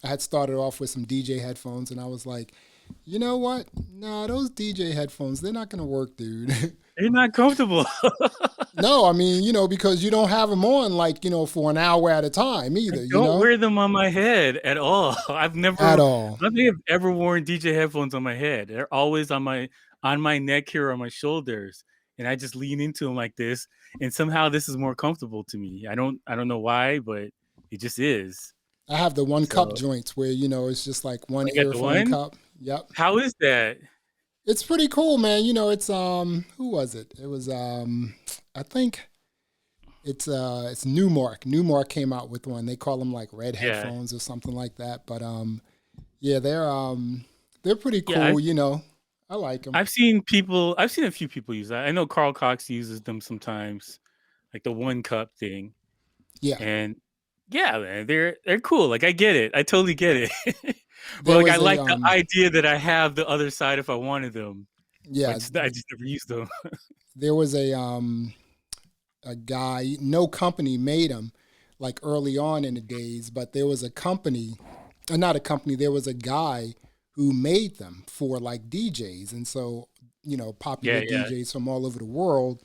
had started off with some DJ headphones, and I was like, you know what? Nah, those DJ headphones, they're not gonna work, dude. They're not comfortable. No, I mean, because you don't have them on like, for an hour at a time I either, don't wear them on my head at all. I at all. don't think I've ever worn DJ headphones on my head. They're always on my neck here or on my shoulders, and I just lean into them like this. And somehow this is more comfortable to me. I don't know why, but it just is. I have the one cup So joints where, it's just like one I got the earphone one. cup. Yep. How is that? It's pretty cool, man. It's who was it? It was I think it's Newmark. Newmark came out with one. They call them like red Yeah, headphones or something like that. But yeah, they're pretty yeah. cool, I like them. I've seen a few people use that. I know Carl Cox uses them sometimes, like the one cup thing. Yeah. And yeah, man, they're cool. Like I get it. I totally get it. But There like I was a like the idea that I have the other side if I wanted them. But yeah, I just never used them. there was a guy, no company made them like early on in the days, but there was a company, not a company, there was a guy who made them for like DJs. And so, popular Yeah, yeah. DJs from all over the world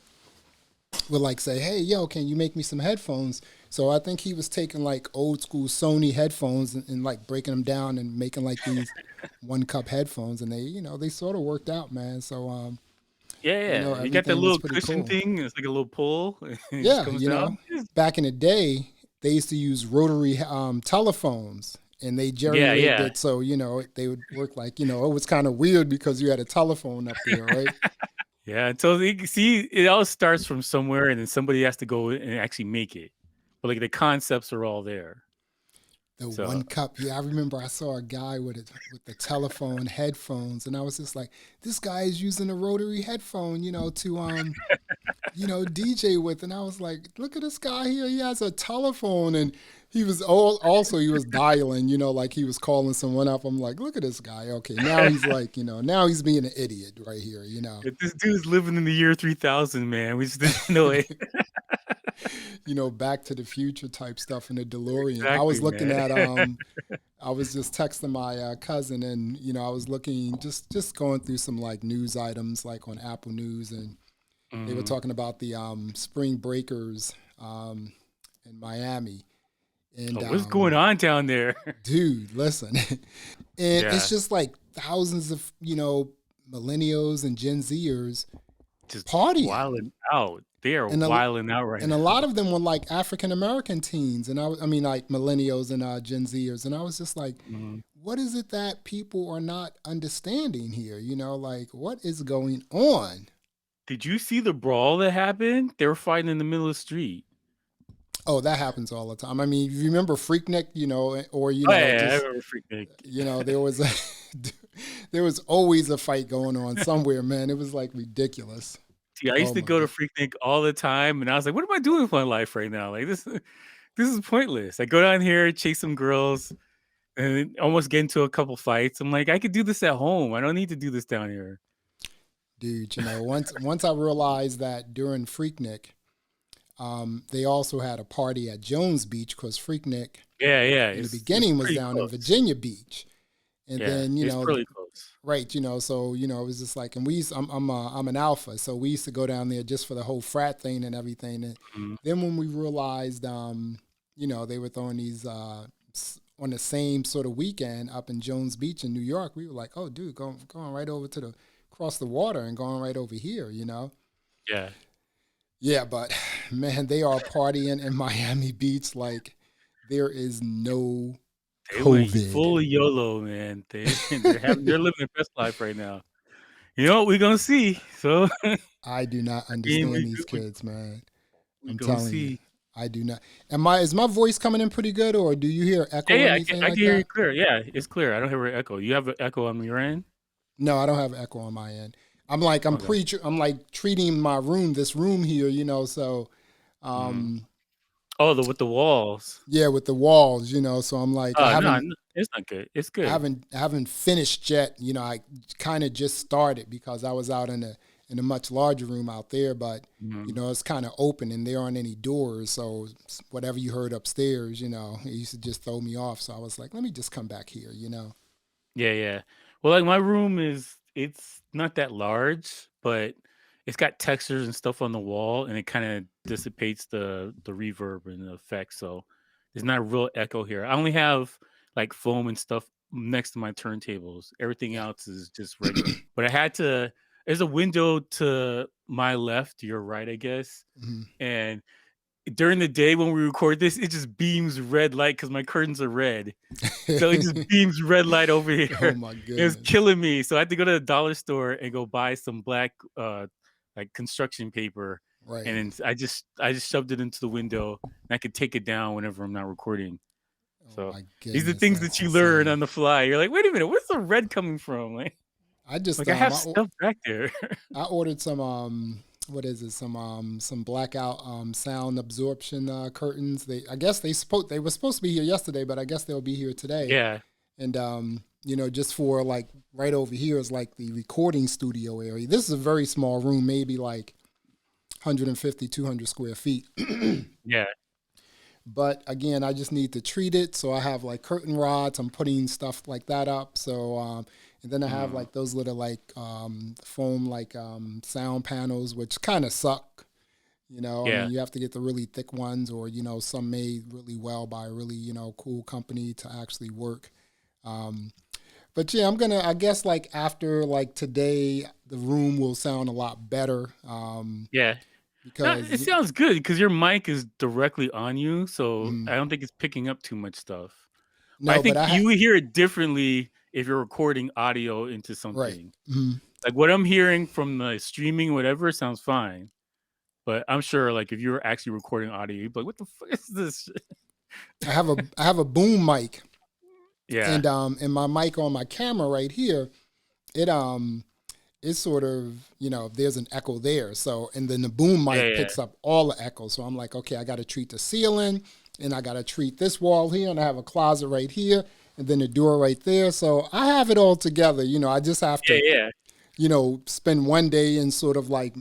would like say, "Hey, yo, can you make me some headphones?" So I think he was taking like old school Sony headphones and like breaking them down and making like these one cup headphones, and they sort of worked out, man. So Yeah, yeah. You got that everything was little pretty cushion cool. thing. It's like a little pull. And it just Yeah, comes down. back in the day, they used to use rotary telephones, and they jerry Yeah, rigged yeah. it so they would work like it was kind of weird because you had a telephone up there, right? Yeah. So you can see it all starts from somewhere and then somebody has to go and actually make it. But like the concepts are all there. The So one cup. Yeah, I remember I saw a guy with the telephone headphones, and I was just like, this guy is using a rotary headphone, to DJ with, and I was like, look at this guy here. He has a telephone, and he was also he was dialing, like he was calling someone up. I'm like, look at this guy. Okay, now he's like, now he's being an idiot right here. if this dude's living in the year 3000, man, we just didn't know it. Back to the future type stuff in the DeLorean. I Exactly, was looking man. at I was just texting my cousin, and I was looking just going through some like news items like on Apple News, and they were Hmm. talking about the spring breakers in Miami, and Oh, what's going on down there? dude, listen, and it's Yeah, just like thousands of millennials and Gen Zers just partying, wilding out. They are and wilding out right and a lot now. of them were like African American teens, and I mean like millennials and Gen Zers, and I was just like, Mhm. what is it that people are not understanding here? Like what is going on? Did you see the brawl that happened? They were fighting in the middle of the street. Oh, that happens all the time. I mean, you remember Freaknik, or Oh yeah, yeah, I just remember Freaknik. there was a there was always a fight going on somewhere, man. It was like ridiculous. See, I used Oh to my go to god. Freaknik all the time, and I was like, "What am I doing with my life right now? Like this is pointless." I go down here, chase some girls, and then almost get into a couple fights. I'm like, I could do this at home. I don't need to do this down here. Dude, once I realized that during Freaknik, they also had a party at Jones Beach because Freaknik Yeah, yeah, in the it's beginning was pretty down in close. Virginia Beach, and Yeah, then it's pretty close. right, so it was just like, and I'm an alpha, so we used to go down there just for the whole frat thing and everything. And Mhm. then when we realized, they were throwing these on the same sort of weekend up in Jones Beach in New York, we were like, oh, dude, going right over to the across the water and going right over here. Yeah, Yeah, but man, they are partying in Miami Beach like there is no they went COVID. full YOLO, man. They're living their best life right now. You know what we're gonna see? So I do not I mean, understand these kids, man. we I'm gonna telling you, see. I do not. Is my voice coming in pretty good, or do you hear echo Yeah, or yeah, anything I can like hear you that? clear. Yeah, it's clear. I don't hear an echo. You have an echo on your end? No, I don't have echo on my end. Okay. I'm like treating this room here, so Mhm. um Oh, with the walls. yeah, with the walls, so I'm like Oh, no, it's not good. It's good. I haven't finished yet. I kind of just started because I was out in a much larger room out there, but Mhm. it's kind of open and there aren't any doors. So whatever you heard upstairs, it used to just throw me off. So I was like, let me just come back here. Yeah, yeah. Well, like my room it's not that large, but it's got textures and stuff on the wall, and it kind of dissipates the reverb and the effects. So there's not a real echo here. I only have like foam and stuff next to my turntables. Everything Yeah. else is just regular. But I had to. There's a window to my left, your right, I guess, Mhm. and during the day when we record this, it just beams red light because my curtains are red. So it just beams red light over Oh here. my It was goodness. killing me. So I had to go to the dollar store and go buy some black like construction paper. And Right. then I just shoved it into the window and I could take it down whenever I'm not recording. Oh So my these are goodness. things That's that you learn insane. on the fly. You're like, wait a minute, where's the red coming from? I just Like I have stuff back there. I ordered some what is it, some blackout sound absorption curtains. I guess they were supposed to be here yesterday, but I guess they'll be here today. Yeah. And just for like right over here is like the recording studio area. This is a very small room, maybe like 150 200 square feet. Yeah. But again, I just need to treat it. So I have like curtain rods. I'm putting stuff like that up. So and then I have Mm, like those little like foam like sound panels, which kind of suck. I mean, yeah. you have to get the really thick ones, or some made really well by a really cool company to actually work. Um, but yeah, I guess like after like today, the room will sound a lot better Yeah. No, because it sounds good because your mic is directly on you, so mm, I don't think it's picking up too much stuff. But I no, but think you would hear it differently if you're recording audio into right. something. Mhm. Like what I'm hearing from the streaming, whatever, sounds fine. But I'm sure, like, if you're actually recording audio, you'd be like, "What the fuck is this?" I have a boom mic, Yeah, and my mic on my camera right here, it it's sort of there's an echo there. So and then the boom yeah, mic yeah, picks up all the echo. So I'm like, okay, I got to treat the ceiling, and I got to treat this wall here, and I have a closet right here, and then the door right there. So I have it all together. I just have yeah, to yeah, spend one day and sort of like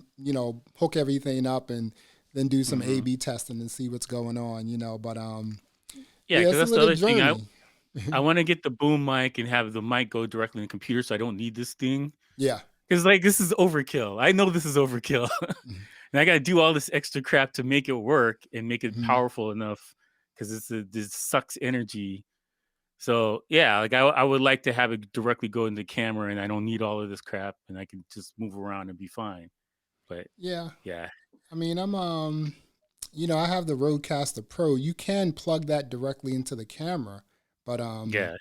hook everything up and then do some hmm A/B testing and see what's going on. But yeah. yeah, Because it's a that's the little other thing. I journey. I want to get the boom mic and have the mic go directly in the computer, so I don't need this thing. Yeah. Because like this is overkill. I know this is overkill, and I got to do all this extra crap to make it work and make it Mhm. powerful enough. Because this sucks energy. So yeah, like I would like to have it directly go in the camera, and I don't need all of this crap, and I can just move around and be fine. But Yeah. yeah, I mean, I have the Rodecaster Pro. You can plug that directly into the camera, but yeah,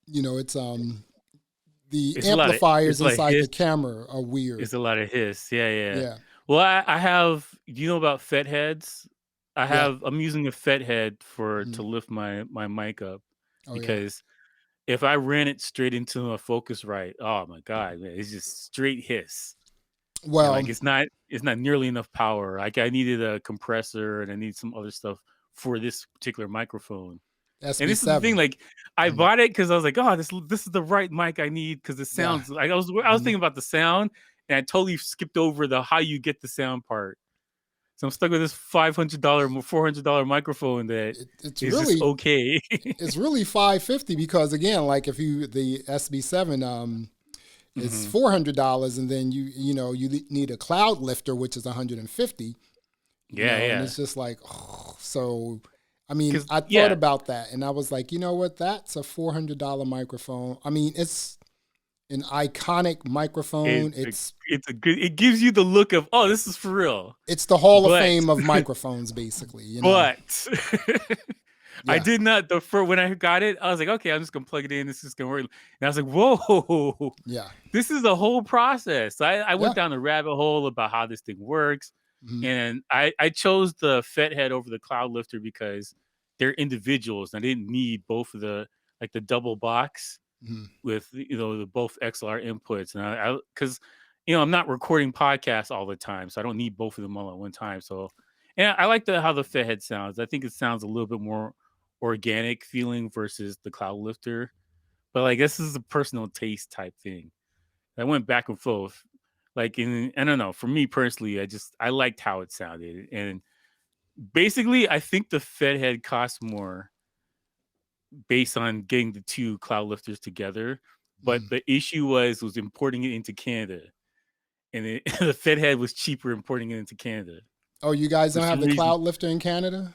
it's the amplifiers it's a lot of inside hiss. the camera are weird. It's a lot of hiss. Yeah, yeah. Yeah. Well, I have. Do you know about FET heads? Yeah. I'm using a FET head for to Mhm. lift my mic up Oh yeah. because if I ran it straight into a Focusrite, oh my god, man, it's just straight hiss. And Well, like it's not nearly enough power. Like I needed a compressor and I need some other stuff for this particular microphone. And this is the thing, SB7. like I Mhm. bought it because I was like, oh, this is the right mic I need because it Yeah. sounds like I was Mhm. thinking about the sound and I totally skipped over the how you get the sound part. So I'm stuck with this $500, $400 microphone that It's is just really okay. it's really 550 because again, like if you the SB7 is hmm $400, and then you need a cloud lifter which is 150. Yeah, And yeah. it's just like, oh, so I mean, Because I thought yeah, about that and I was like, you know what, that's a $400 microphone. I mean, it's an iconic microphone. it's a it's a good. It gives you the look of this is for real. It's the Hall of But Fame of microphones, basically. but I Yeah. did not the for when I got it, I was like, okay, I'm just gonna plug it in. This is gonna work. And I was like, whoa, Yeah. this is a whole process. I went Yeah. down the rabbit hole about how this thing works, Hmm. and I chose the FET head over the Cloud Lifter because they're individuals. And I didn't need both of the like the double box Hmm. with the both XLR inputs, and I because I'm not recording podcasts all the time, so I don't need both of them all at one time. So, and I like how the FET head sounds. I think it sounds a little bit more organic feeling versus the Cloud Lifter. But like this is a personal taste type thing. I went back and forth. Like I don't know. For me personally, I liked how it sounded, and basically, I think the Fed head cost more based on getting the two cloud lifters together. But Mm. the issue was importing it into Canada, and the Fed head was cheaper importing it into Canada Oh, you guys for don't have some the reason. cloud lifter in Canada?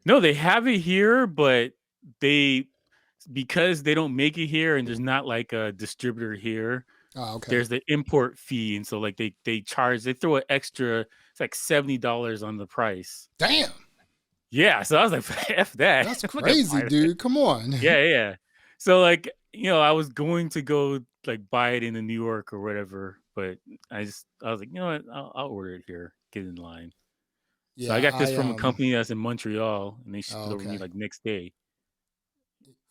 No, they have it here, but they because they don't make it here, and there's not like a distributor here. Oh, okay. There's the import fee, and so like they throw an extra. It's like $70 on the price. Damn, Yeah, so I was like, "F that! that's I'm not gonna crazy, buy that." dude. Come on. Yeah, yeah. So like, I was going to go like buy it in New York or whatever, but I was like, you know what? I'll order it here. Get in line. So I Yeah, got this I from a company that's in Montreal, and they shipped oh, it over to me okay. like next day.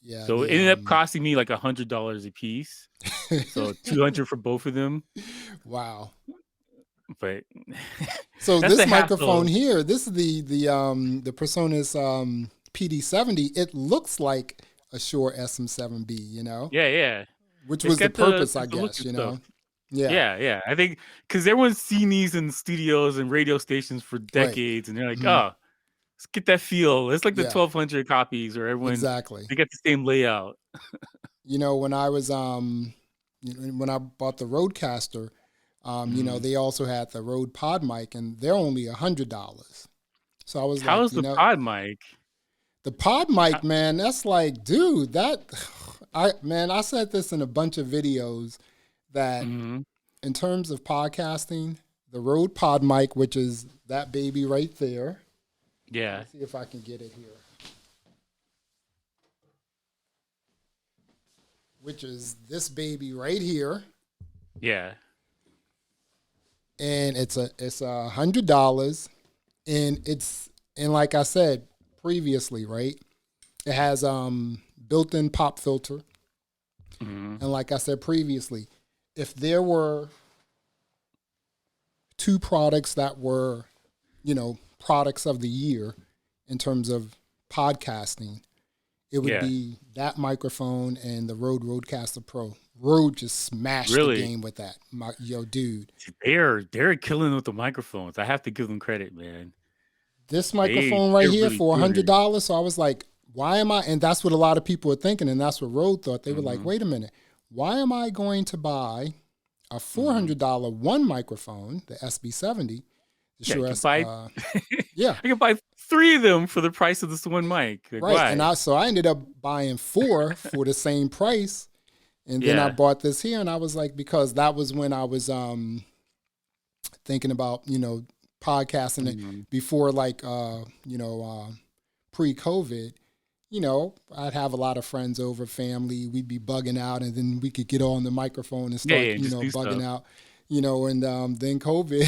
Yeah, So it the ended up costing me like $100 a piece. So 200 for both of them. wow. But So that's this the microphone hassle. here, this is the Presonus PD70. It looks like a Shure SM7B, Yeah, yeah. which It's was the got purpose, I the look guess, and stuff. Yeah, Yeah, yeah. I think because everyone's seen these in studios and radio stations for right. decades, and they're like, Mhm. "Oh, let's get that feel." It's like the Yeah, 1,200 copies, where everyone exactly. they get the same layout. When I was when I bought the Rodecaster, Mhm. they also had the Rode Pod mic, and they're only $100. So I was like, How's the pod mic? the Pod How, mic, man, that's like, dude, I said this in a bunch of videos that mhm. in terms of podcasting, the Rode Pod mic, which is that baby right there. Let Yeah, me see if I can get it here. Which is this baby right here, yeah, and it's $100, and like I said previously, right? It has built-in pop filter, mhm. and like I said previously, if there were two products that were, products of the year in terms of podcasting, it would Yeah. be that microphone and the Rode Rodecaster Pro. Rode just smashed the Really, game with that. Yo, dude, they're killing with the microphones. I have to give them credit, man. this microphone right They're here really for doing it. $100. So I was like, why am I? And that's what a lot of people were thinking, and that's what Rode thought. They were like, Mhm, wait a minute, why am I going to buy a mhm. $400 one microphone, the SB70, the Yeah, you Shure can S, buy yeah, I can buy 3 of them for the price of this one mic. Like, right. And why? I ended up buying four for the same price. And then I Yeah. bought this here, and I was like, because that was when I was thinking about, podcasting it Mhm. before, like, pre-COVID. I'd have a lot of friends over, family. We'd be bugging out, and then we could get on the microphone and Yeah, start, yeah, just do bugging stuff. out. And then COVID,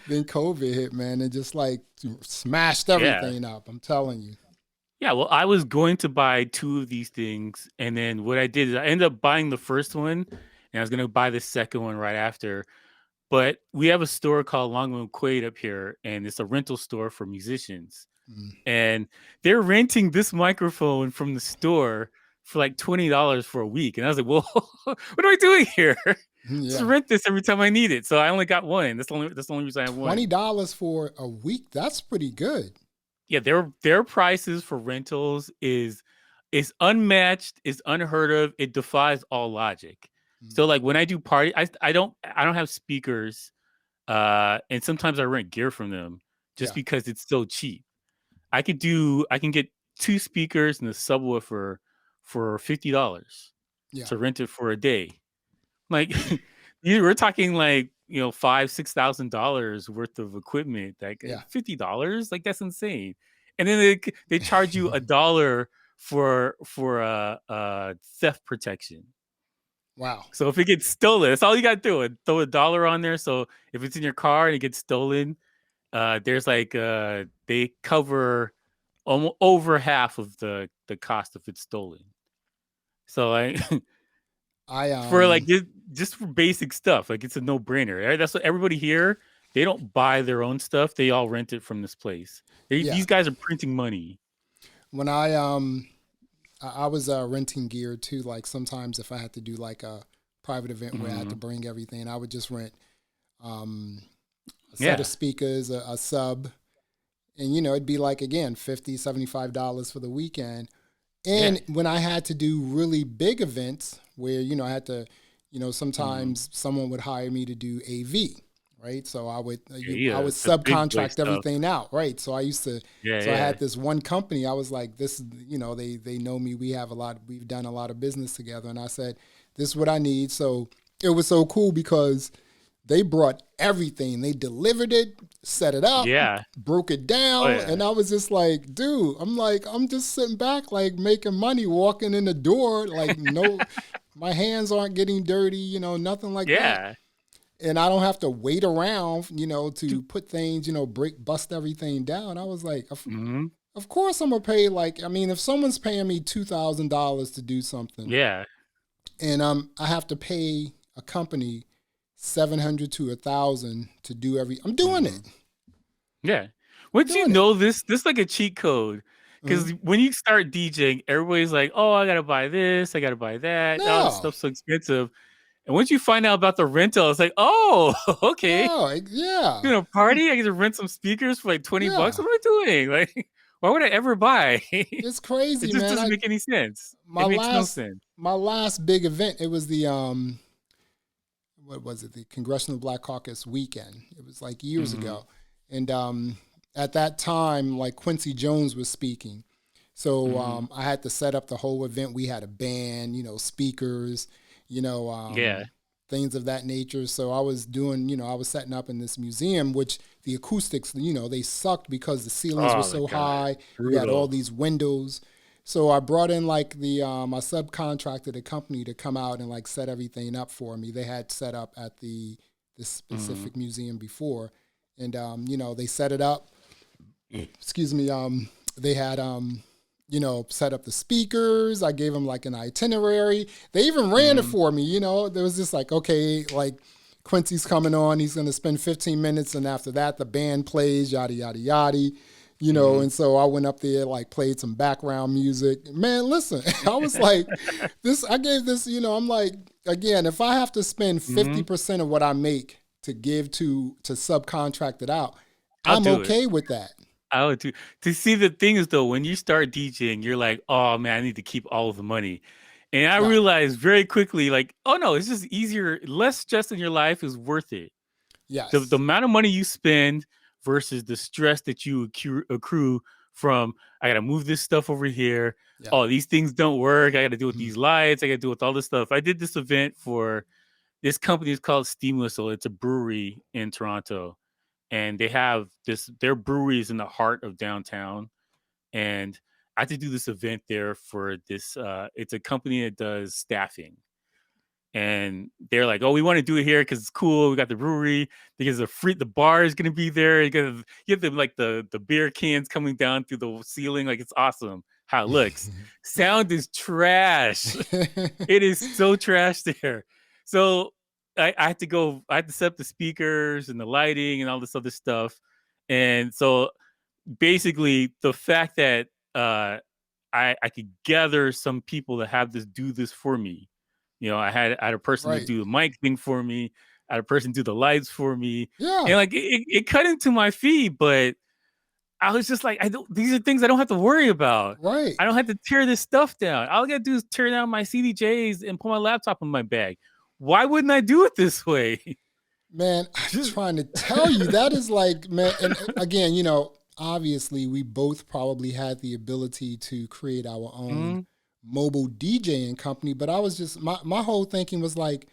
then COVID hit, man, and just like smashed Yeah. everything up. I'm telling you. Yeah, well, I was going to buy 2 of these things, and then what I did is I ended up buying the first one, and I was gonna buy the second one right after. But we have a store called Longman Quaid up here, and it's a rental store for musicians. Mm. And they're renting this microphone from the store for like $20 for a week. And I was like, well, what am I doing here? Just Yeah. rent this every time I need it. So I only got one. That's the only reason I have one. $20 for a week. That's pretty good. Yeah, their prices for rentals is unmatched, is unheard of. It defies all logic. Mm. So like when I do party, I don't have speakers, and sometimes I rent gear from them just Yeah. because it's so cheap. I can get 2 speakers and a subwoofer for $50 Yeah. to rent it for a day. Like we're talking like, $5,000-$6,000 worth of equipment. Like Yeah. $50, like that's insane. And then they charge you $1 for theft protection. Wow. So if it gets stolen, that's all you got to do. Throw $1 on there. So if it's in your car and it gets stolen, there's like they cover almost over half of the cost if it's stolen. So like I for like just for basic stuff, like it's a no brainer. Right? That's what everybody here. They don't buy their own stuff. They all rent it from this place. yeah. These guys are printing money. When I was renting gear too, like sometimes if I had to do like a private event where I had to Hmm. bring everything. I would just rent um, a set of Yeah. speakers, a sub, and it'd be like again 50, $75 for the weekend. Yeah. And when I had to do really big events where I had to, Hmm. sometimes someone would hire me to do AV, right? So I Yeah. would The big boy subcontract stuff. everything out, right? So I used to, Yeah. so I Yeah. had this one company. I was like, this, they know me. We've done a lot of business together, and I said, this is what I need. So it was so cool because they brought everything. They delivered it, set it up, Yeah. broke it Oh down, yeah. and I was just like, dude, I'm just sitting back, like making money, walking in the door, like no, my hands aren't getting dirty, nothing like that. Yeah. And I don't have to wait around, to Dude. put things, bust everything down. I was like, Hmm. of course I'm gonna pay. Like, I mean, if someone's paying me $2,000 to do something, Yeah. and I have to pay a company 700 to 1,000 to do I'm doing Hmm. it. Yeah. I'm Once you doing it. know this like a cheat code. Mhm. Because when you start DJing, everybody's like, "Oh, I gotta buy this, I gotta buy that. Oh, this No, stuff's so expensive." And once you find out about the rental, it's like, "Oh, okay. no, yeah, Doing a party, I get to rent some speakers for like $20. yeah. What am I doing? Like, why would I ever buy?" It's It crazy, just man. doesn't make any sense. My It makes no last sense. my last big event. It was the what was it? The Congressional Black Caucus weekend. It was like years Hmm. ago, and at that time, like Quincy Jones was speaking. So Hmm. I had to set up the whole event. We had a band, speakers, you know, Yeah. um, things of that nature. So I was doing, I was setting up in this museum, which the acoustics, they sucked because the ceilings were Oh my so god, high. You had all brutal. these windows. So I brought in like I subcontracted a company to come out and like set everything up for me. They had set up at this Hmm. specific museum before, and they set it up. Excuse me. They had set up the speakers. I gave them like an itinerary. They even ran it Hmm. for me. There was just like, okay, like Quincy's coming on. He's going to spend 15 minutes, and after that, the band plays. Yada yada yada. Hmm. And so I went up there, like played some background music. Man, listen, I was like, this. I gave this. I'm like, again, if I have to spend Hmm. 50% of what I make to give to subcontract it out, I'll I'm do it. okay with that. I would too. To see the thing is though, when you start DJing, you're like, oh man, I need to keep all of the money. And I Yeah. realized very quickly, like, oh no, it's just easier, less stress in your life is worth it. The Yes. amount of money you spend versus the stress that you accrue from I gotta move this stuff over here. Yeah. Oh, these things don't work. I gotta deal with Mhm. these lights, I gotta deal with all this stuff. I did this event for this company is called Steam Whistle. It's a brewery in Toronto. And they have their brewery is in the heart of downtown, and I had to do this event there for this it's a company that does staffing, and they're like, oh, we want to do it here because it's cool, we got the brewery, because the bar is going to be there, you have the like the beer cans coming down through the ceiling, like it's awesome how it looks. Sound is trash. It is so trash there. So I had to set up the speakers and the lighting and all this other stuff. And so basically the fact that I could gather some people to have this do this for me. I had a person to Right. do the mic thing for me. I had a person do the lights for me. And Yeah. like it cut into my fee, but I was just like, I don't. These are things I don't have to worry about. Right. I don't have to tear this stuff down. All I gotta do is tear down my CDJs and put my laptop in my bag. Why wouldn't I do it this way? Man, I'm Just trying to tell you that is like, man, and again, obviously we both probably had the ability to create our own mm, mobile DJing company, but I was just my whole thinking was like,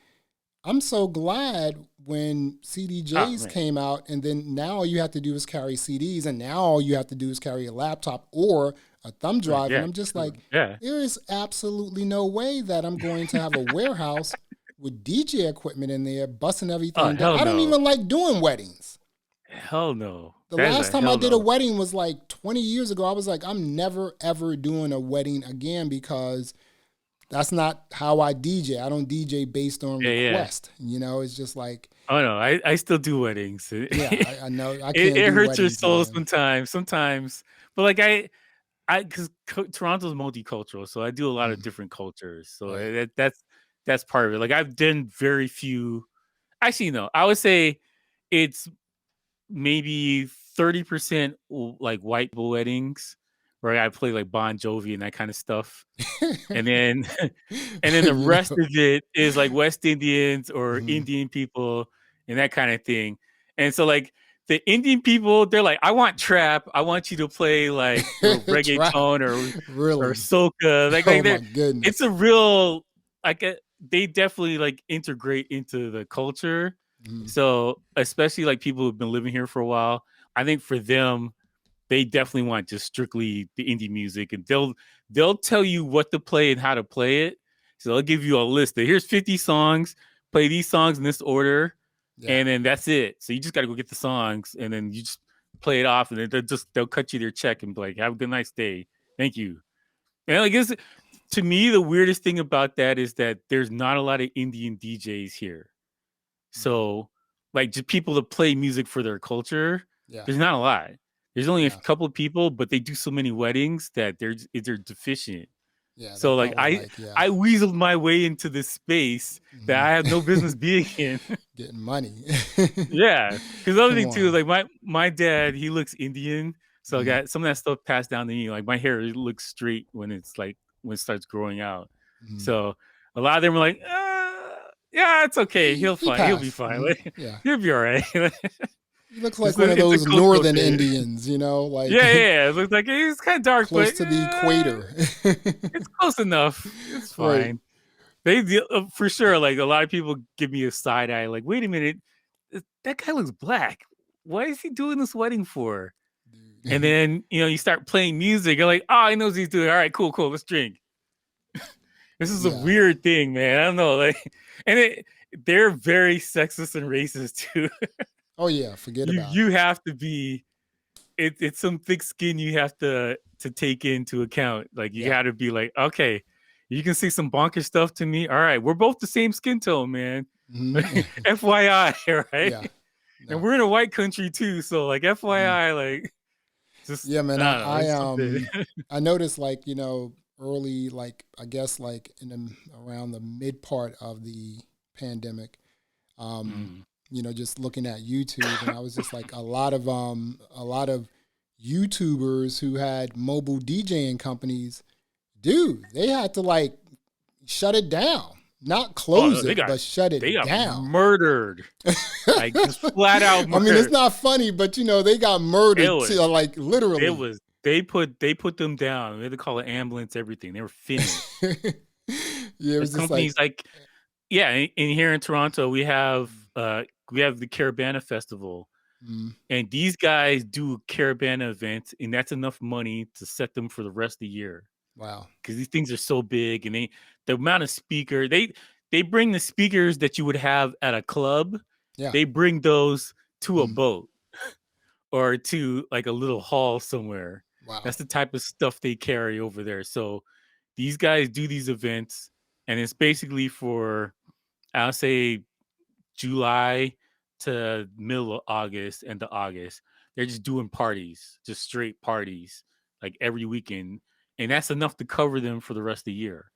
I'm so glad when oh CDJs man, came out, and then now all you have to do is carry CDs, and now all you have to do is carry a laptop or a thumb drive. And yeah, I'm just true, like, yeah. there is absolutely no way that I'm going to have a warehouse with DJ equipment in there, busting Oh everything down. hell I don't no, even like doing weddings. hell no. The That is last a time I hell did a no. wedding was like 20 years ago. I was like, I'm never ever doing a wedding again because that's not how I DJ. I don't DJ based on Yeah, yeah. request. It's just like, Oh no, I still do weddings. yeah, I know I It, can't it do hurts your weddings, soul man. sometimes, but like because Toronto's multicultural, so I do a lot of Mhm. different cultures. So Right. that's that's part of it. Like I've done very few. Actually, no, I would say it's maybe 30% like white people weddings where I play like Bon Jovi and that kind of stuff. And then and then the You rest know. of it is like West Indians or Mhm. Indian people and that kind of thing. And so like the Indian people, they're like, I want trap. I want you to play like Trap. reggaeton or Really? soca. Oh my They're it's goodness. a real like they definitely like integrate into the culture. Mhm. So especially like people who've been living here for a while, I think for them, they definitely want just strictly the indie music, and they'll tell you what to play and how to play it. So they'll give you a list of here's 50 songs, play these songs in this order, Yeah. and then that's it. So you just got to go get the songs, and then you just play it off, and then they'll cut you their check and be like, "Have a good nice day, thank you." And I guess to me the weirdest thing about that is that there's not a lot of Indian DJs here. Mhm. So, like, just people that play music for their culture, Yeah. there's not a lot. There's only a Yeah. couple of people, but they do so many weddings that they're deficient. Yeah. They're So, like, probably like, yeah. I weaseled my way into this space that Mhm. I have no business being in. Getting money. Yeah, because the other Come thing too is on. like my dad, he looks Indian, so I Mhm. got some of that stuff passed down to me. Like my hair looks straight when it starts growing out. Mhm. So a lot of them are like, yeah, it's okay. He He'll be passed. fine. Mhm. Like, Yeah. he'll be all right. He looks like one of It's a those coastal northern kid. Indians, you know, like Yeah. It looks like it's kind of dark, close but to the equator. it's close enough. It's Right. fine. For sure. Like a lot of people give me a side eye. Like, wait a minute, that guy looks black. Why is he doing this wedding for? And Dude. then you start playing music. You're like, oh, he knows what he's doing. All right, cool. Let's drink. This is a Yeah. weird thing, man. I don't know. Like, they're very sexist and racist too. Oh yeah, forget about it. You have to be. It's some thick skin you have to take into account. Like you Yeah. got to be like, okay, you can say some bonker stuff to me. All right, we're both the same skin tone, man. Mhm. FYI, right? Yeah. And No. we're in a white country too, so like Mhm. FYI, like just Yeah, man. I don't know, I it's something. I noticed like, early, like I guess like around the mid part of the pandemic, um, Mm. just looking at YouTube, and I was just like a lot of YouTubers who had mobile DJing companies, dude, they had to like shut it down. Not Oh no, close it, but shut they it got down. murdered, like just flat out I mean, it's murdered. not funny, but they got It murdered was to like it literally. was they put them down. They had to call an ambulance, everything. They were finished. Yeah, it The was just like, companies like yeah, in here in Toronto we have the Caravana Festival. mm, And these guys do Caravana events, and that's enough money to set them for the rest of the year. wow. Because these things are so big, and the amount of speaker they bring the speakers that you would have at a club, Yeah. they bring those to a Mm, boat or to like a little hall somewhere. wow. That's the type of stuff they carry over there. So these guys do these events, and it's basically for I'll say July to middle of August and to August. They're just doing parties, just straight parties, like every weekend. And that's enough to cover them for the rest of the year.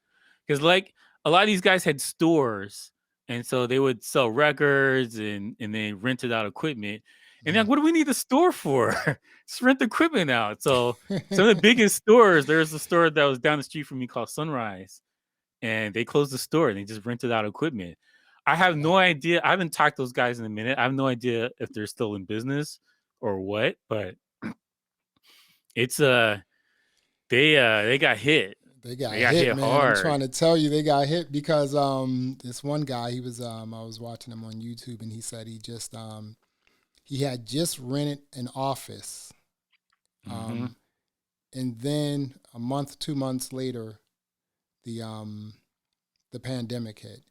Because like a lot of these guys had stores, and so they would sell records and they rented out equipment. And they're Mm. like, what do we need the store for? Just rent the equipment out. So some of the biggest stores, there's a store that was down the street from me called Sunrise, and they closed the store and they just rented out equipment. I have Yeah. no idea. I haven't talked to those guys in a minute. I have no idea if they're still in business or what, but it's they got hit. They got They got hit, hit man. I'm hard. trying to tell you, they got hit because this one guy, he was I was watching him on YouTube, and he said he had just rented an office, Mm-hmm. um, and then a month, 2 months later, the the pandemic hit.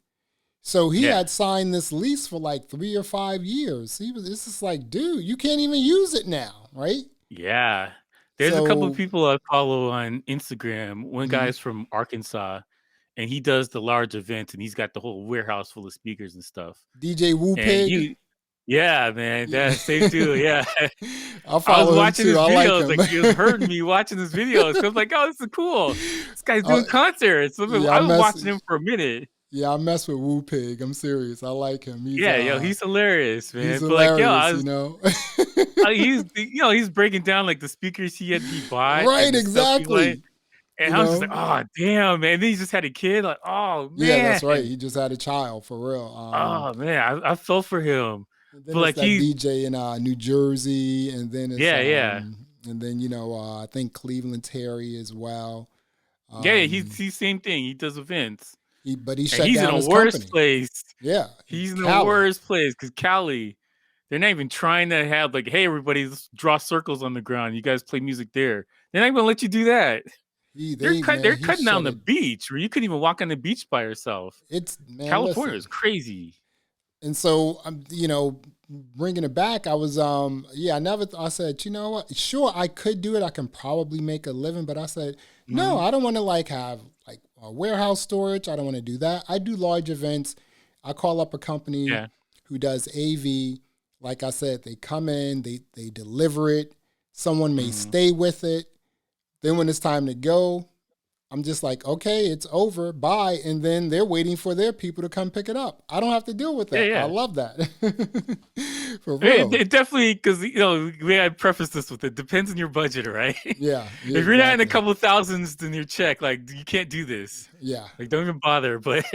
So he Yeah. had signed this lease for like 3 or 5 years. It's just like, dude, you can't even use it now, right? Yeah. There's a couple of So, people I follow on Instagram. One mhm. guy's from Arkansas, and he does the large events, and he's got the whole warehouse full of speakers and stuff. DJ Woo And Pig. yeah, man, Yeah. that's same too. Yeah. I I was follow him watching too. his I like videos, him. like he was hurting me watching his videos. I was like, oh, this is cool. This guy's uh, doing concerts. yeah, I've been watching him for a minute. Yeah, I mess with Wu Pig. I'm serious. I like him. Yeah, yo, he's hilarious, He's man. But like, yo, hilarious, you know. he's breaking down like the speakers he bought and Right, the stuff he like, exactly. and You I was just like, know. oh damn, man. And then he just had a kid, like, oh Yeah, man, that's right. He just had a child for real. oh man, I felt for him. And But then it's like that he's DJ in New Jersey, and then it's yeah. and then I think Cleveland Terry as well. Yeah, he's Um, he's same thing. He does events. but he And shut he's in down a his worse company. place. Yeah, He's in the Cali. worst place because Cali, they're not even trying to have like, hey, everybody, let's draw circles on the ground. You guys play music there. They're not even gonna let you do that. Man, They're he cutting down shut the it. beach where you couldn't even walk on the beach by yourself. It's man, California is listen. crazy. And so I'm, bringing it back. I was, I never. I said, you know what? Sure, I could do it. I can probably make a living, but I said, no, Mm-hmm. I don't want to like have like a warehouse storage. I don't want to do that. I do large events. I call up a company Yeah. who does AV. Like I said, they come in, they deliver it. Someone may Mm-hmm. stay with it. Then when it's time to go, I'm just like, okay, it's over, bye. And then they're waiting for their people to come pick it up. I don't have to deal with Yeah, that. I yeah. love that. For It, real. it definitely, because we had preface this with it depends on your budget, right? Yeah, If you're not in a exactly. couple thousands in your check, like you can't do this. Yeah. Like don't even bother. But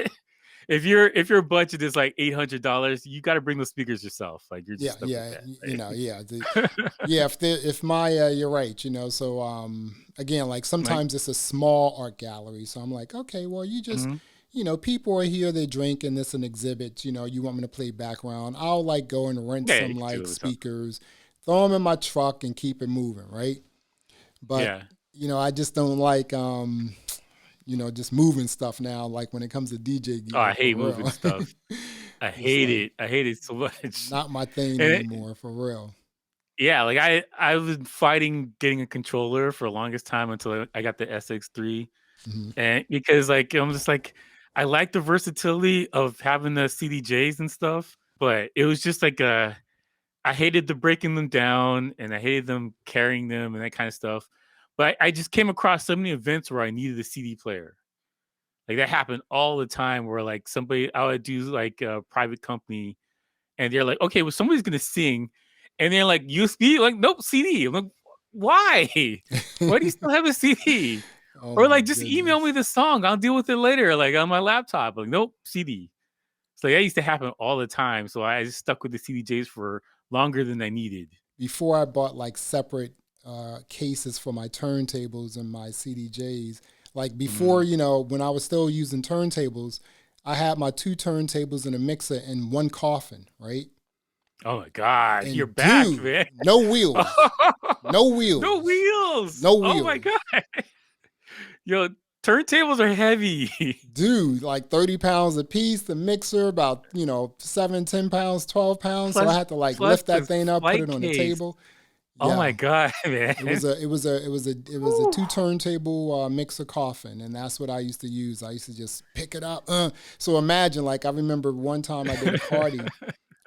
if your budget is like $800, you got to bring the speakers yourself. Like you're just Yeah, stuck with yeah, that. yeah. Right? Yeah, if my you're right, so again, like Like, sometimes it's a small art gallery. So I'm like, okay, well you just mhm. people are here, they're drinking, this an exhibit, you want me to play background. I'll like go and rent Yeah, you some can do like it with something. speakers, throw them in my truck and keep it moving, right? But Yeah. I just don't like just moving stuff now, like when it comes to DJ Oh, I gear for hate moving real. stuff. I It's hate like it. I hate it so much. not my thing And anymore for real. yeah, like I was fighting getting a controller for the longest time until I got the SX3. Hmm. And because like I'm just like I like the versatility of having the CDJs and stuff, but it was just like I hated the breaking them down and I hated them carrying them and that kind of stuff. But I just came across so many events where I needed a CD player. Like that happened all the time where like somebody I would do like a private company and they're like, okay, well somebody's gonna sing, and they're like USB, like nope, CD. I'm like, why? Why do you still have a CD? Oh Or my like just email me goodness. the song. I'll deal with it later, like on my laptop. Like, nope, CD. So that used to happen all the time. So I just stuck with the CDJs for longer than I needed. Before I bought like separate cases for my turntables and my CDJs, like before, Mm. when I was still using turntables, I had my two turntables and a mixer in one coffin, right? Oh my god, you're And back, dude, man. no wheels, no No wheels, wheels. no Oh my wheels. god. Yo, turntables are heavy. Dude, like 30 pounds a piece, the mixer about, 7, 10 pounds, 12 pounds. So I plus had to like plus lift the that thing up, put flight it on the case. table. Oh Yeah. my god, It was man. a it was a it was a it was a Woo. two turntable mixer coffin, and that's what I used to use. I used to just pick it up. So imagine, like I remember one time I did a party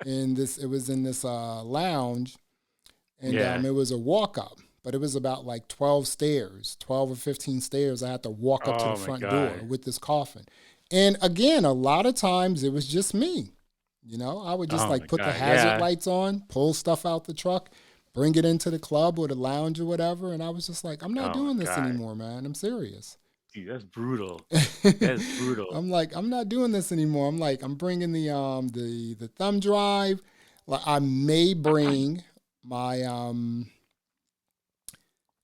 in this. It was in this lounge, and Yeah. it was a walk up, but it was about like 12 stairs, 12 or 15 stairs. I had to walk up to the Oh my front door god. with this coffin, and again, a lot of times it was just me. I would just Oh like my put the god. hazard Yeah. lights on, pull stuff out the truck, bring it into the club or the lounge or whatever. And I was just like, I'm not Oh my doing this god. anymore, man. I'm serious. Dude, that's brutal. That is brutal. I'm like, I'm not doing this anymore. I'm like, I'm bringing the thumb drive. Like, I may bring my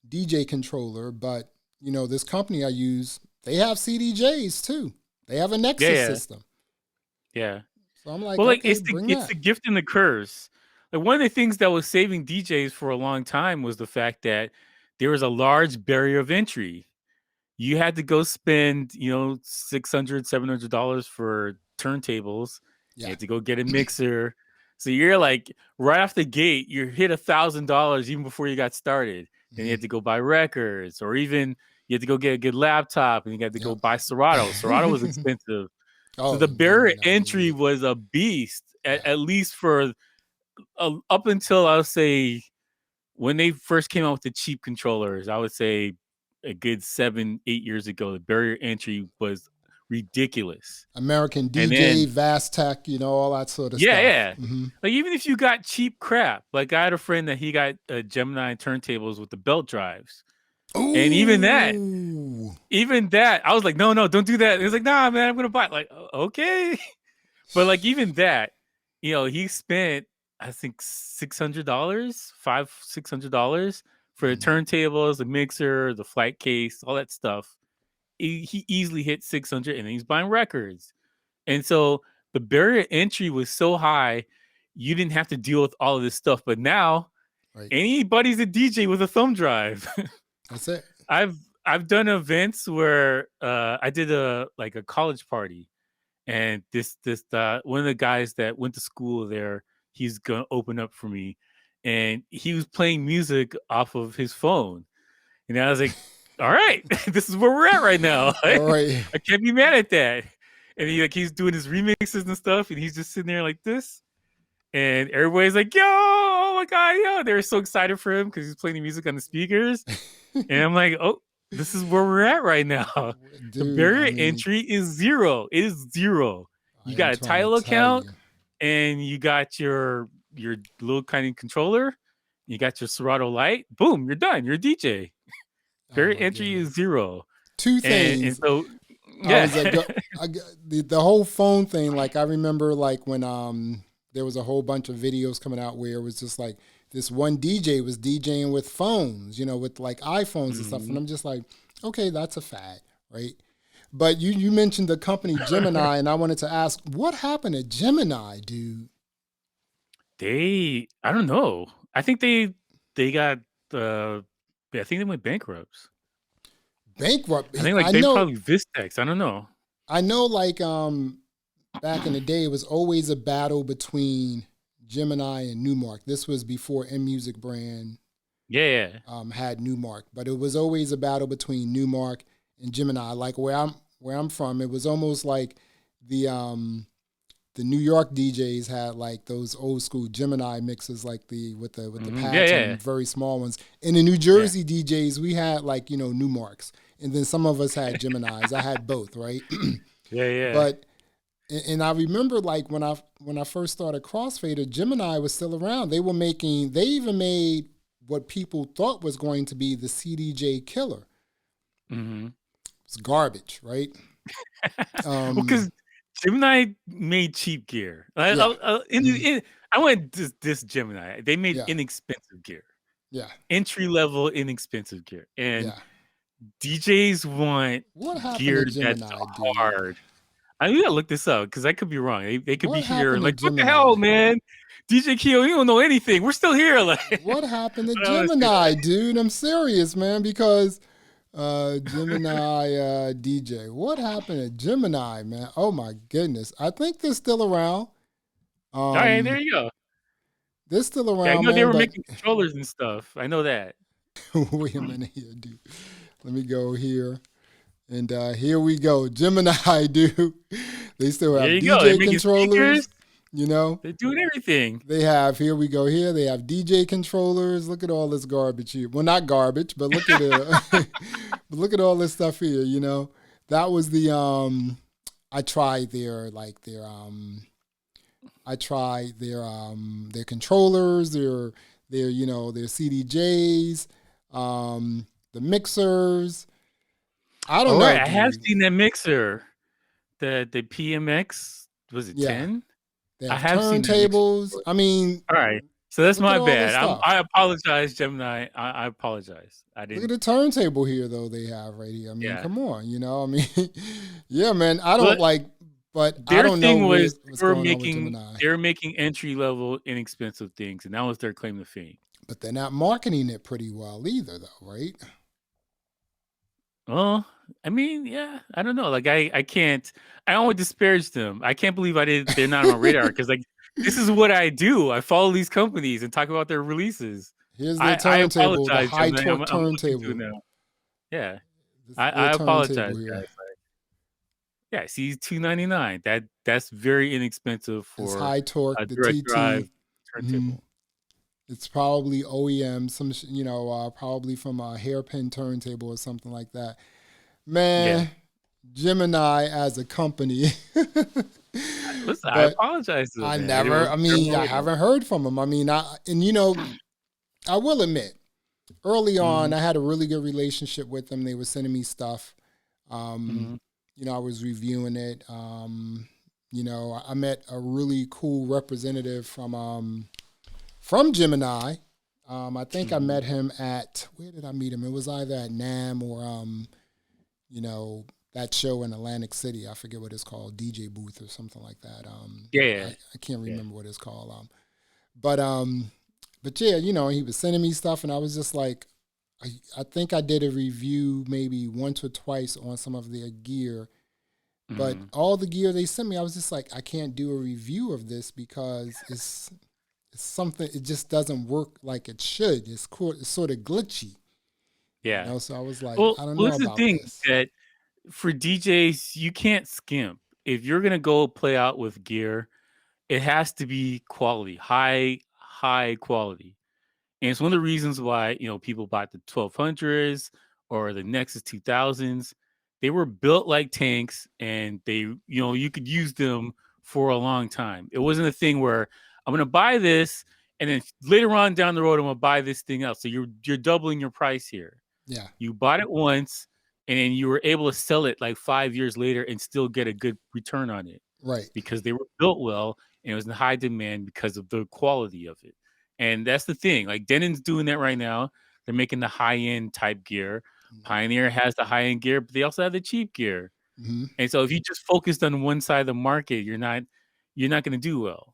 DJ controller, but this company I use, they have CDJs too. They have a Yeah, Nexus yeah. system. Yeah. So I'm like, Well, like okay, bring it's that. the gift and the curse. Like one of the things that was saving DJs for a long time was the fact that there was a large barrier of entry. You had to go spend, $600, $700 for turntables. You Yeah. had to go get a mixer. So you're like right off the gate, you hit $1,000 even before you got started. Then you Hmm. had to go buy records, or even you had to go get a good laptop, and you had to go Yep. buy Serato. Serato was expensive. So Oh the barrier entry yeah. was a beast, Yeah. at least for up until I would say when they first came out with the cheap controllers. I would say a good 7, 8 years ago, the barrier entry was ridiculous. American And DJ, then Vast Tech, all that sort of yeah, stuff. yeah. Like even if you got cheap crap, like I had a friend that he got Gemini turntables with the belt drives, and even that, Ooh. I was like, no, don't do that. He was like, nah, man, I'm gonna buy it. Like, okay, but like even that, he spent I think $600, $600 for the turntables, the mixer, the flight case, all that stuff. He easily hit 600, and then he's buying records, and so the barrier to entry was so high, you didn't have to deal with all of this stuff. But now, Right. anybody's a DJ with a thumb drive. That's it. I've done events where I did a college party, and this one of the guys that went to school there, he's gonna open up for me, and he was playing music off of his phone, and I was like, all right, this is where we're at right now. All right. I can't be mad at that. And he's doing his remixes and stuff, and he's just sitting there like this, and everybody's like, yo, oh my god, yo, they're so excited for him because he's playing the music on the speakers. And I'm like, oh, this is where we're at right now. Dude, the barrier entry is zero. It is zero. You got a title account, and you got your little kind of controller. You got your Serato light. Boom, you're done. You're a DJ. Barrier entry is zero. Two things. And so, yeah. The whole phone thing, like I remember like when there was a whole bunch of videos coming out where it was just like this one DJ was DJing with phones, with like iPhones and stuff. And I'm just like, okay, that's a fad, right? But you mentioned the company Gemini, and I wanted to ask, what happened to Gemini, dude? I don't know. I think they got I think they went bankrupt. Bankrupt? I think they probably Vistex. I don't know. I know like back in the day, it was always a battle between Gemini and Newmark. This was before M-Music brand had Newmark, but it was always a battle between Newmark and Gemini. Like where I'm from, it was almost like the New York DJs had like those old school Gemini mixes, like with the pads and very small ones. And the New Jersey DJs, we had like Newmarks, and then some of us had Geminis. I had both, right? Yeah. But and I remember like when I first started Crossfader, Gemini was still around. They even made what people thought was going to be the CDJ killer. Mm-hmm. It's garbage, right? Because Gemini made cheap gear. I went this Gemini. They made inexpensive gear. Yeah. Entry level inexpensive gear. And DJs want gear that's hard. I need to look this up because I could be wrong. They could be here like, what the hell, man? DJ Keo, you don't know anything. We're still here. Like, what happened to Gemini, dude? I'm serious, man, because Gemini DJ. What happened to Gemini, man? Oh my goodness. I think they're still around. All right, there you go. They're still around. Yeah, I know they were making controllers and stuff. I know that. Wait a minute here, dude. Let me go here. And here we go. Gemini, dude. They still have DJ controllers. They're doing everything. They have, here we go here. They have DJ controllers. Look at all this garbage here. Well, not garbage, but look at it. But look at all this stuff here, That was the I tried their controllers, their CDJs, the mixers. I don't know. Right. I have seen that mixer. The PMX, was it 10? They have turntables. I mean, all right. So that's my bad. I apologize, Gemini. I apologize. I didn't. Look at the turntable here, though. They have right here. I mean, come on. I mean, yeah, man. I don't but I don't know what's going on with Gemini. They're making entry level, inexpensive things, and that was their claim to fame. But they're not marketing it pretty well either, though, right? Well, I mean, yeah, I don't know. Like, I can't. I don't want to disparage them. I can't believe they're not on my radar because, like, this is what I do. I follow these companies and talk about their releases. Here's the turntable, the high torque turntable. Yeah, I apologize, guys. Yeah, see, $299. That's very inexpensive for it's high torque, a the direct TT drive turntable. Mm-hmm. It's probably OEM, probably from a hairpin turntable or something like that. Man, Gemini as a company. Listen, I But apologize to I them, man. never, I They're mean, I emotional. haven't heard from them. I mean, I will admit, early on, Mhm, I had a really good relationship with them. They were sending me stuff. Um, mhm, I was reviewing it. I met a really cool representative from Gemini. I think I mhm. met him at, where did I meet him? It was either at NAM or you know, that show in Atlantic City. I forget what it's called, DJ booth or something like that. Yeah, I can't yeah. remember what it's called. But yeah, he was sending me stuff, and I was just like, I think I did a review maybe once or twice on some of their gear, but Mhm. all the gear they sent me, I was just like, I can't do a review of this because it's something. It just doesn't work like it should. It's sort of glitchy, Yeah. So I was like, Well, I don't well, know this is the about thing this. that for DJs, you can't skimp. If you're gonna go play out with gear, it has to be quality, high quality. And it's one of the reasons why, people bought the 1200s or the Nexus 2000s. They were built like tanks and you could use them for a long time. It wasn't a thing where I'm going to buy this and then later on down the road I'm going to buy this thing else. So you're doubling your price here. Yeah, You bought it once and then you were able to sell it like 5 years later and still get a good return on it right. because they were built well and it was in high demand because of the quality of it. And that's the thing. Like Denon's doing that right now. They're making the high end type gear. Pioneer has the high end gear, but they also have the cheap gear. Mm-hmm. And so if you just focused on one side of the market, you're not going to do well.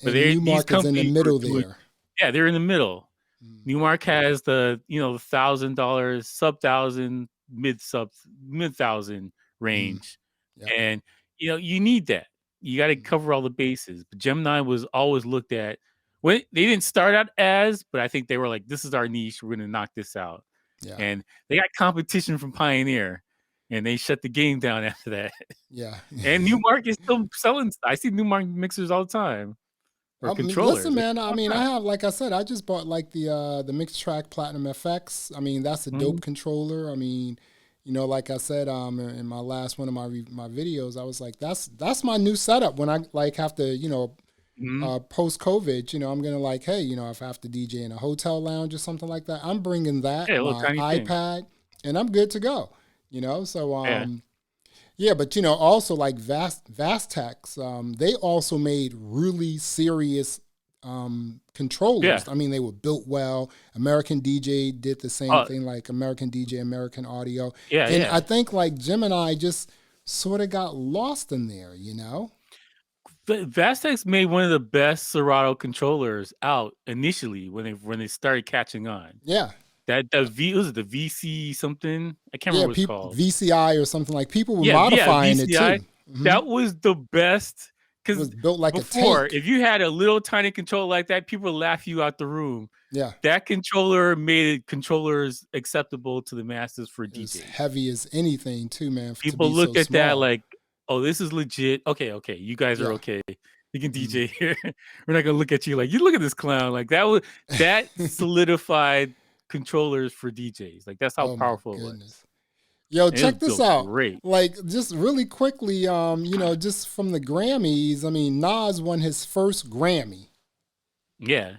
But And these Newmark is in the companies are middle doing, there. yeah, they're in the middle. Mm. Newmark has the $1,000, sub thousand, mid thousand Mm. range, Yep. and you need that. You got to Mm. cover all the bases. But Gemini was always looked at when they didn't start out as, but I think they were like, "This is our niche. We're going to knock this out." Yeah. And they got competition from Pioneer, and they shut the game down after that. Yeah. And Newmark is still selling. I see Newmark mixers all the time or I mean, listen, controllers. They man. sell I all mean, the I time. have, like I said, I just bought like the Mix Track Platinum FX. I mean, that's a dope Mhm, controller. I mean, like I said, in my last one of my videos, I was like, that's my new setup when I like have to, mhm. post COVID. I'm gonna like, hey, if I have to DJ in a hotel lounge or something like that, I'm bringing that Yeah, a little my tiny thing. iPad, and I'm good to go. So Yeah. yeah, but also like Vastex, they also made really serious Yeah. controllers. I mean, they were built well. American DJ did the same Oh, thing, like American DJ, American Audio, yeah, and I yeah. think like Gemini just sort of got lost in there. Vastex made one of the best Serato controllers out initially when they started catching on. Yeah, That the V was it the VC something? I can't remember yeah, what it's called. VCI or something, like people were Yeah, modifying it VCI. too. Hmm. That was the best It was because built like a before, tank. if you had a little tiny controller like that, people would laugh you out the room. Yeah, That controller made controllers acceptable to the masses for it was DJs. heavy as anything too, man, to People be so looked at that small. like, "Oh, this is legit. Okay, you guys are Yeah. okay. You can Hmm. DJ here. We're not gonna look at you like, you look at this clown." Like that solidified controllers for DJs. Like that's how Oh my powerful it was. goodness. Yo, And it was check this built out. great. Like, just really quickly, just from the Grammys, I mean, Nas won his first Grammy. Yeah.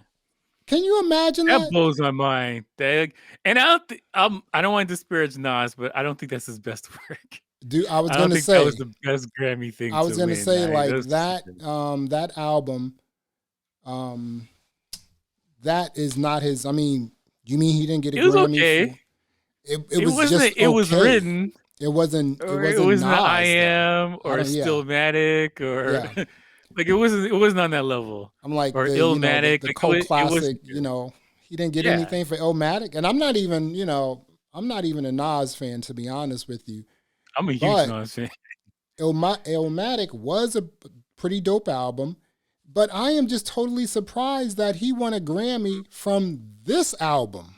Can you imagine That that? blows my mind. And I don't want to disparage Nas, but I don't think that's his best work. Dude, I was I don't gonna think that was say, the best Grammy thing I was to gonna win. say like That's that album, um, that is not his. I mean, you mean he didn't get a it was Grammy okay. for it? It It was just wasn't it was okay. written. It wasn't. It Or it wasn't wasn't an I Nas though. am I or don't. Yeah. Stillmatic or Yeah. like it wasn't on that level. I'm like Or the Illmatic. the Like cult it wasn't classic. good. He didn't get Yeah. anything for Illmatic, and I'm not even I'm not even a Nas fan, to be honest with you. I'm a huge But Nas fan. Illmatic was a pretty dope album. But I am just totally surprised that he won a Grammy from this album.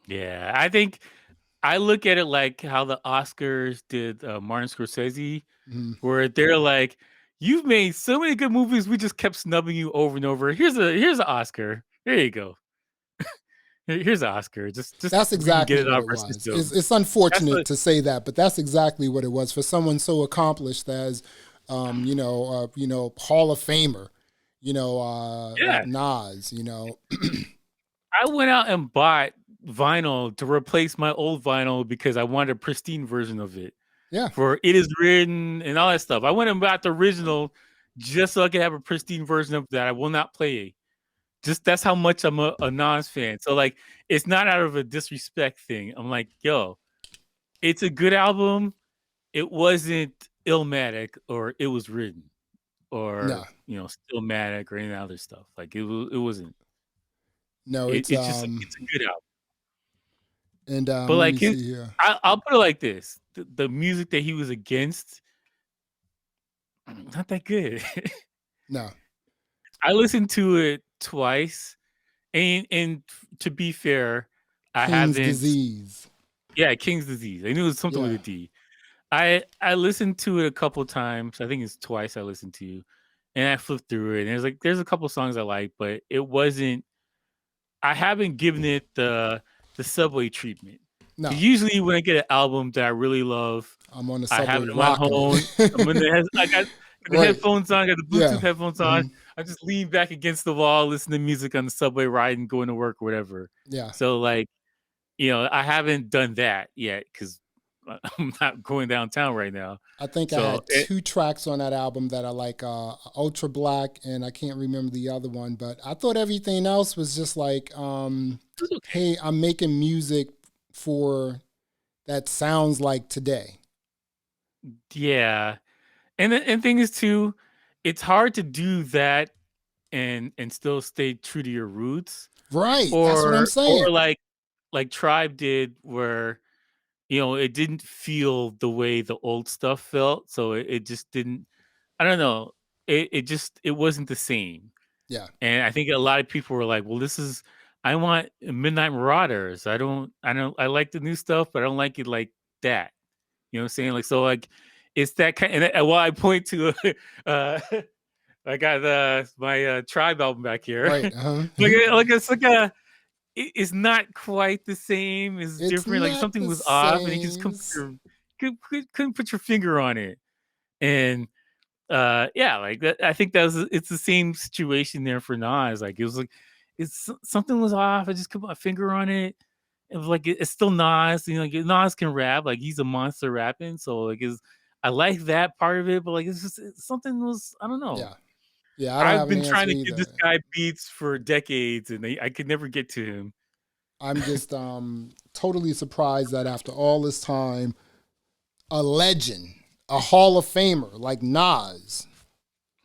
Yeah. I think I look at it like how the Oscars did Martin Scorsese, Mm. where they're like, "You've made so many good movies, we just kept snubbing you over and over. Here's an Oscar. There you go." Here's an Oscar. Just That's we can get exactly it what out it of our was. system. It's That's unfortunate what. to say that, but that's exactly what it was for someone so accomplished as, Hall of Famer, like Yeah, Nas. I went out and bought vinyl to replace my old vinyl because I wanted a pristine version of it. Yeah, For It Is Written and all that stuff. I went and bought the original just so I could have a pristine version of that I will not play. Just that's how much I'm a Nas fan. So like, it's not out of a disrespect thing. I'm like, yo, it's a good album. It wasn't Illmatic or It Was Written no, or Stillmatic or any other stuff. Like it wasn't. no, It's just it's a good album. and But let like me see here. I'll put it like this: the music that he was against, not that good. No, I listened to it twice, and to be fair, I King's haven't. Disease. Yeah, King's Disease. I knew it was something with Yeah, a D. I listened to it a couple times. I think it's twice I listened to, and I flipped through it. And there's a couple songs I like, but it wasn't. I haven't given it the Subway treatment. no, Because usually when I get an album that I really love, I'm on the I have subway it in my rocking home. it. I got the Right. headphones on, I got the Bluetooth Yeah. headphones on. Hmm. I just lean back against the wall, listen to music on the subway ride and going to work or whatever. Yeah. So like, I haven't done that yet because I'm not going downtown right now. I think I So had two tracks on that album that I like, Ultra Black, and I can't remember the other one, but I thought everything else was just like, it's okay. hey, I'm making music for that sounds like today. Yeah. And thing is too, it's hard to do that and still stay true to your roots. Right. That's what I'm Or saying. like Tribe did where it didn't feel the way the old stuff felt. So it just didn't, I don't know. It wasn't the same. Yeah. And I think a lot of people were like, well, I want Midnight Marauders. I like the new stuff, but I don't like it like that. You know what I'm saying? Like, so like, it's that kind and while I point to, I got my Tribe album back here. Right. Uh-huh. It's like it's not quite the same. It's It's different. Like not something the was off, and you just same. couldn't put your finger on it. And yeah, like that. I think it's the same situation there for Nas. Like it was like something was off. I just put my finger on it. It was like it's still Nas. Like Nas can rap. Like he's a monster rapping. So like I like that part of it, but like something was, I don't know. Yeah. Yeah. I don't I've have an been trying answer to give either. this guy beats for decades, and I could never get to him. I'm just totally surprised that after all this time, a legend, a Hall of Famer like Nas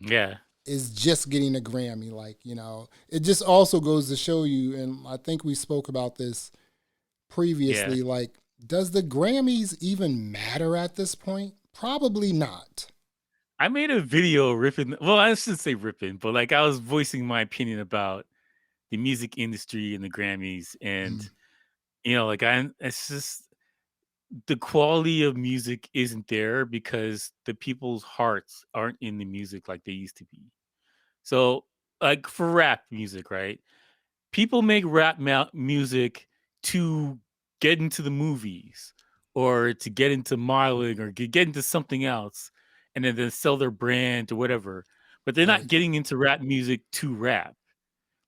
Yeah, is just getting a Grammy. Like, it just also goes to show you, and I think we spoke about this yeah. previously, like, does the Grammys even matter at this point? Probably not. I made a video ripping. Well, I shouldn't say ripping, but like I was voicing my opinion about the music industry and the Grammys, and Mhm. like it's just the quality of music isn't there because the people's hearts aren't in the music like they used to be. So, like for rap music, right? People make music to get into the movies or to get into modeling or get into something else and then sell their brand or whatever. But they're not Right. getting into rap music to rap.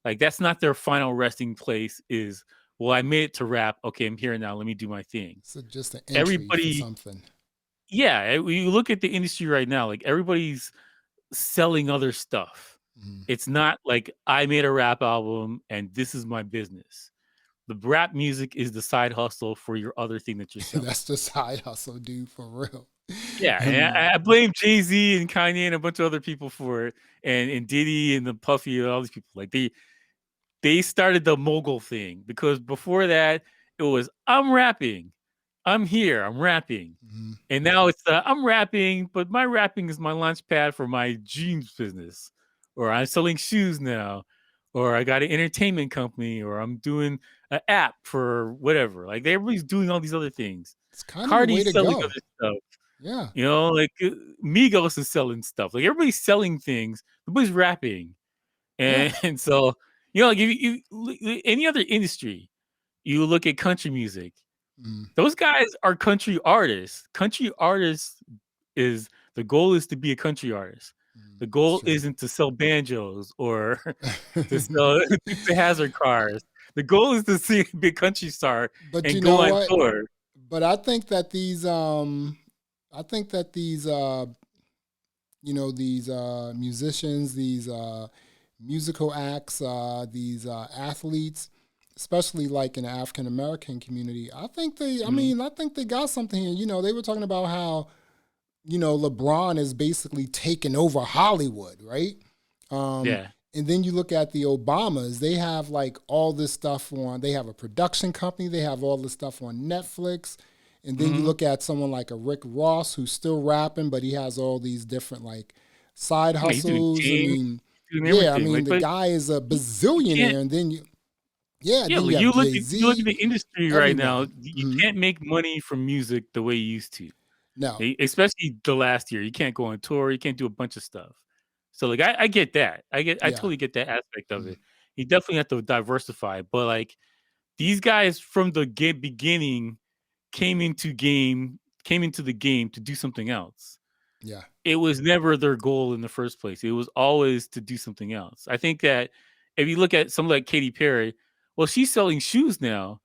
Like that's not their final resting place is, well, I made it to rap. Okay, I'm here now. Let me do my thing. So just an entry for Everybody, something. yeah, you look at the industry right now, like everybody's selling other stuff. Mhm. It's not like I made a rap album and this is my business. The rap music is the side hustle for your other thing that you're selling. That's the side hustle, dude, for real. Yeah, I and mean, I blame Jay-Z and Kanye and a bunch of other people for it, and Diddy and the Puffy and all these people. Like they started the mogul thing because before that it was I'm rapping, I'm here, I'm rapping, mhm. and now it's I'm rapping, but my rapping is my launch pad for my jeans business, or I'm selling shoes now, or I got an entertainment company, or I'm doing an app for whatever. Like everybody's doing all these other things. It's kind of the way Cardi's to selling go. other stuff. Yeah. Like Migos is selling stuff. Like everybody's selling things. Nobody's rapping, Yeah. and so like if you any other industry, You look at country music. Mm. Those guys are country artists. Country artists is the goal is to be a country artist. The That's goal true. isn't to sell banjos or to sell to hazard cars. The goal is to be a country star But and you go know on what? tour. But I think that these these musicians, these musical acts, these athletes, especially like in the African American community, I think Mhm. I think they got something here. You know, they were talking about how, LeBron is basically taking over Hollywood, right? Um, Yeah. and then you look at the Obamas, they have like all this stuff on, they have a production company, they have all this stuff on Netflix. And then you Hmm. look at someone like a Rick Ross who's still rapping, but he has all these different like side Yeah, he's doing hustles. I games, mean, doing yeah, I everything. mean, Like, the but guy is a you can't. bazillionaire. And then Yeah, then like, you have you look at Jay-Z, the industry right now. everyone. You can't make money from music the way you used to. No. Especially the last year. You can't go on tour. You can't do a bunch of stuff. So like I get that. I Yeah. totally get that aspect of Mhm. it. You definitely have to diversify. But like these guys from the beginning came into the game to do something else. Yeah. It was never their goal in the first place. It was always to do something else. I think that if you look at someone like Katy Perry, well, she's selling shoes now,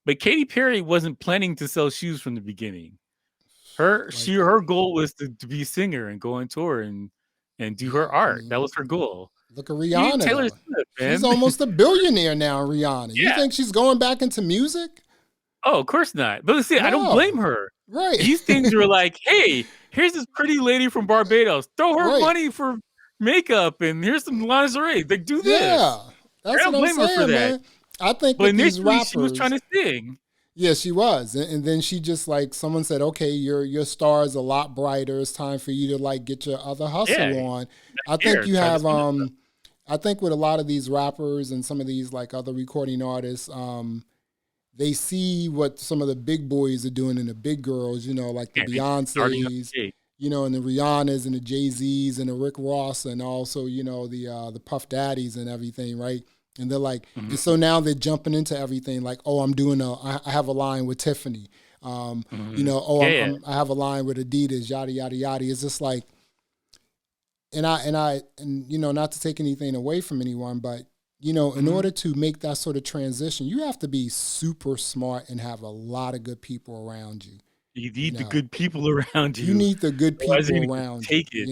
but Katy Perry wasn't planning to sell shoes from the beginning. Like, Her goal was to be a singer and go on tour and do yeah, her I art. That mean, was her goal. look at You Rihanna Taylor though. Swift, She's man. almost a billionaire now, Rihanna. You Yeah. think she's going back into music? Oh, of course not. But let's see, I don't blame No. her. Right. These things are like, hey, here's this pretty lady from Barbados. Throw her Right. money for makeup and here's some lingerie. Like, do Yeah. this. I That's what don't I'm blame her for saying, that. man. I think But with these initially she was trying rappers, to sing. yeah, she was. And then she just like someone said, okay, your star is a lot brighter. It's time for you to like get your other Yeah. hustle on. I think Here, you try this have one. I think with a lot of these rappers and some of these like other recording artists, they see what some of the big boys are doing and the big girls, like the Yeah, they starting up Beyoncés, the gate. and the Rihannas and the Jay-Z's and the Rick Ross and also, the Puff Daddies and everything, right? And they're like, Mhm, and so now they're jumping into everything like, oh, I have a line with Tiffany. mhm. Oh, Yeah, yeah. I have a line with Adidas, yada, yada, yada. It's just like, and not to take anything away from anyone, but in Mhm. order to make that sort of transition, you have to be super smart and have a lot of good people around you. You You need the know, good people around you you. need the good Otherwise, you're people gonna around you. take it.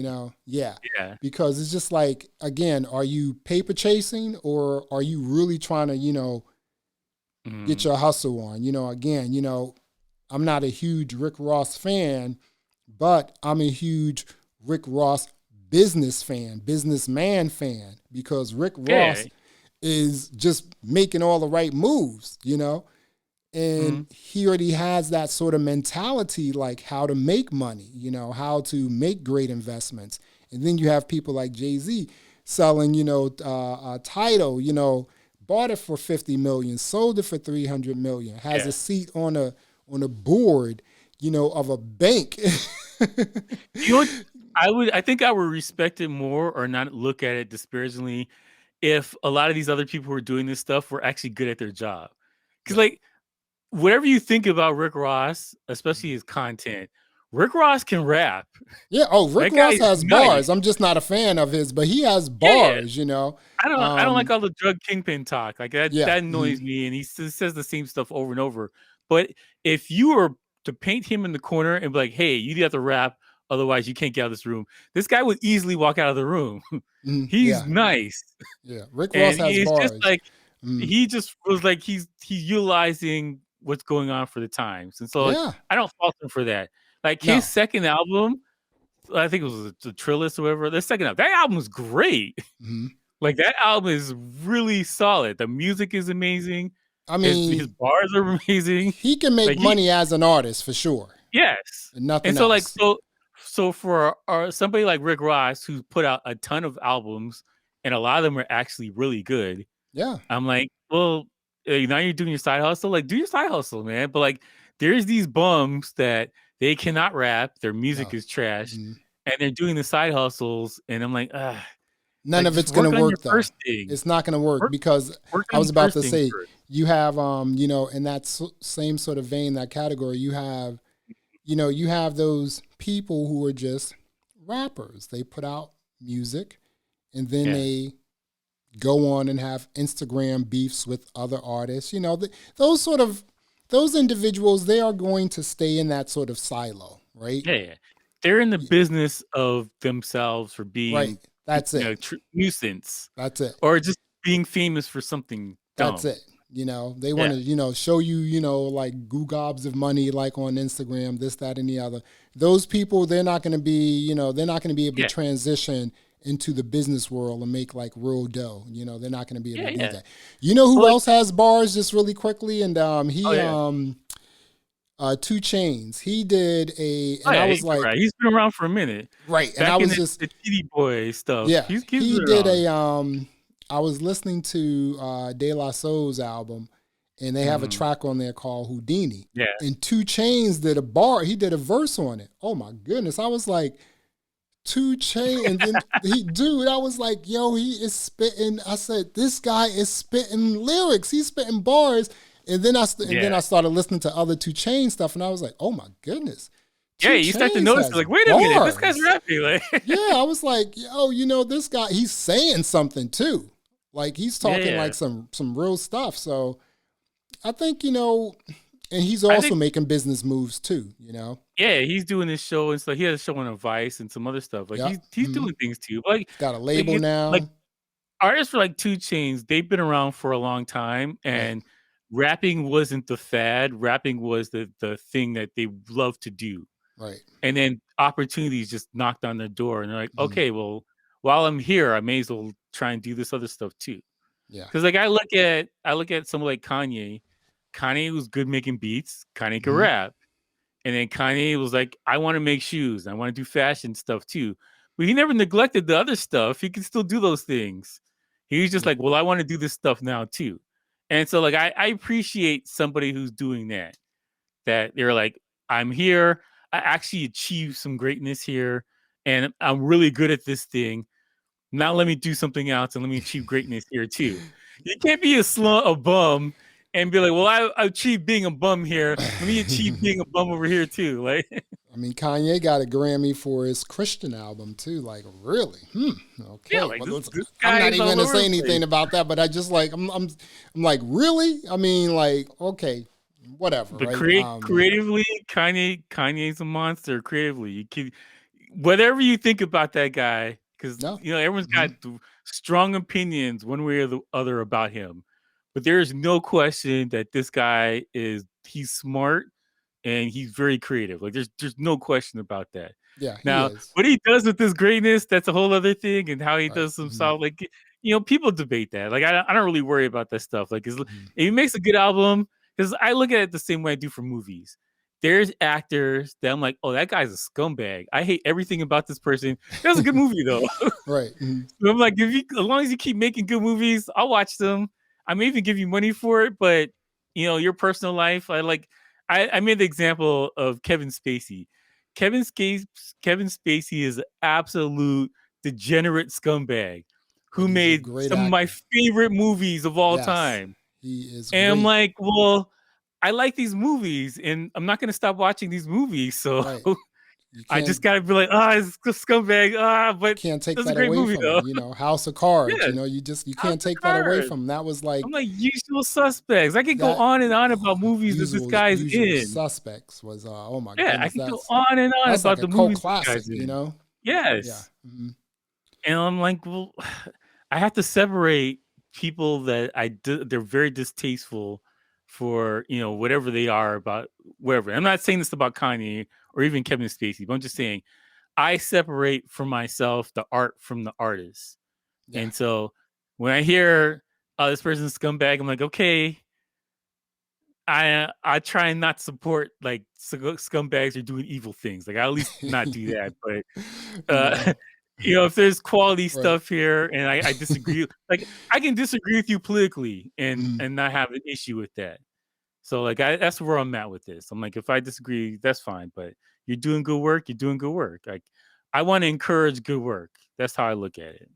Yeah, Yeah. because it's just like, again, are you paper chasing or are you really trying to get Mhm. your hustle on? Again, I'm not a huge Rick Ross fan, but I'm a huge Rick Ross businessman fan, because Rick Yeah. Ross is just making all the right moves, and Mhm. he already has that sort of mentality, like how to make money, how to make great investments. And then you have people like Jay-Z selling, Tidal, bought it for 50 million, sold it for 300 million, has a Yeah. seat on a board, of a bank. You know what? I think I would respect it more or not look at it disparagingly if a lot of these other people who are doing this stuff were actually good at their job. Because Yeah. like whatever you think about Rick Ross, especially his content, Rick Ross can rap. Yeah. Oh, Rick That guy Ross is has nice. bars. I'm just not a fan of his, but he has Yeah. bars. I don't like all the drug kingpin talk. Like Yeah. that annoys me, and he says the same stuff over and over. But if you were to paint him in the corner and be like, "Hey, you have to rap, otherwise you can't get out of this room," this guy would easily walk out of the room. He's Yeah. nice, Yeah. Rick Ross and has it's just bars. like he just was like he's utilizing what's going on for the times, and so like Yeah. I don't fault him for that. Like his No. second album, I think it was the Trillis or whatever. The second album, that album was great. Mhm. Like that album is really solid. The music is amazing. I His mean, bars are amazing. he can make Like he money as an artist for sure, yes. and And nothing so like else. so for somebody like Rick Ross who put out a ton of albums and a lot of them are actually really good. Yeah. I'm like, well, now you're doing your side hustle. Like do your side hustle, man. But like there's these bums that they cannot rap. Their music No. is trash, Mhm. and they're doing the side hustles. And I'm like, ah. None Like of just it's gonna work on your work though. first thing. It's not gonna work Work because work I on was the about first to thing say first. you have in that same sort of vein, that category, you have you have those people who are just rappers. They put out music and then Yeah. they go on and have Instagram beefs with other artists. Those sort of those individuals, they are going to stay in that sort of silo, right? Yeah. They're in the business of themselves for Right. being, That's it. nuisance That's it. or just being famous for something That's dumb. it. They want Yeah. to, show you, like goo gobs of money, like on Instagram, this, that, and the other. Those people, they're not going to be, they're not going to be able to Yeah. transition into the business world and make like real dough. They're not going to be able Yeah. to do Yeah. that. You know who Well, like, else has bars just really quickly? And oh he, yeah. 2 Chains. He did Oh and I yeah, was like, he's been around for a minute. right. And I Back in was just, the TD Boy stuff. yeah, He's he been did around. I was listening to De La Soul's album, and they have a Hmm. track on there called Houdini. Yeah. And 2 Chains did he did a verse on it. Oh my goodness. I was like, 2 Chains, and then I was like, yo, he is spitting. I said, this guy is spitting lyrics. He's spitting bars. And then I Yeah. started listening to other 2 Chains stuff, and I was like, oh my goodness. Yeah, Two you start to Chains notice has like, wait a minute, this guy's bars. rapping. Like, Yeah, I was like, yo, this guy, he's saying something too. Like he's talking yeah. like some real stuff. So I think, and he's I also think making business moves too, yeah, he's doing this show and stuff. He has a show on Vice and some other stuff. Like Yep. he's doing things too. Like He's got a like label it, like now. artists for like 2 Chains, they've been around for a long time, Right. and rapping wasn't the fad. Rapping was the thing that they love to do. Right. And then opportunities just knocked on their door, and they're like, okay, well, while I'm here, I may as well try and do this other stuff too. Yeah. Because like I look at someone like Kanye. Kanye was good making beats. Kanye could rap. And then Kanye was like, I want to make shoes. I want to do fashion stuff too. But he never neglected the other stuff. He could still do those things. He was just like, well, I want to do this stuff now too. And so like I appreciate somebody who's doing that. That they're like, I'm here. I actually achieved some greatness here. And I'm really good at this thing. Now let me do something else and let me achieve greatness here too. You can't be a bum and be like, well, I achieved being a bum here. Let me achieve being a bum over here too. Like, I mean, Kanye got a Grammy for his Christian album too. Like, really? Okay. yeah, like Well, this I'm guy not is even all gonna over say the anything place. about that, but I just like I'm like, really? I mean, like, okay, whatever, But right? creatively, Kanye's a monster. Creatively, you can whatever you think about that guy, because No. everyone's got strong opinions one way or the other about him. But there is no question that this guy he's smart and he's very creative. Like there's no question about that. Yeah, he Now, is. what he does with this greatness, that's a whole other thing, and how he Right. does himself, like people debate that. Like I don't really worry about that stuff. Like if Mm-hmm. he makes a good album, because I look at it the same way I do for movies. There's actors that I'm like, oh, that guy's a scumbag. I hate everything about this person. That's a good movie though. Right. So I'm like, as long as you keep making good movies, I'll watch them. I may even give you money for it, but your personal life, I made the example of Kevin Spacey. Kevin Spacey is an absolute degenerate scumbag But who he's a made great some of my actor. favorite movies of all Yes, time. he is And I'm great. like, well, I like these movies and I'm not going to stop watching these movies. So Right. You I just can't got to be like, it's a scumbag. But take that's a that great away movie from though. him. House of Cards. Yeah. You House can't of take that away Cards. from him. That was like I'm like Usual Suspects. I could go that. on and on about movies that this guy's Usual in. Suspects was oh my Yeah, I goodness, could go on and on that's like about a the cult movies this classic. guy's in. Yeah. Yes. And I'm like, well, I have to separate people that they're very distasteful for, whatever they are about whatever. I'm not saying this about Kanye or even Kevin Spacey, but I'm just saying I separate from myself the art from the artist. Yeah. And so when I hear this person's scumbag, I'm like, okay, I try and not support like scumbags or doing evil things. Like I at least not do that. But if there's quality Right. stuff here and I disagree, like I can disagree with you politically and not have an issue with that. So like that's where I'm at with this. I'm like, if I disagree, that's fine. But you're doing good work. You're doing good work. Like I want to encourage good work. That's how I look at it.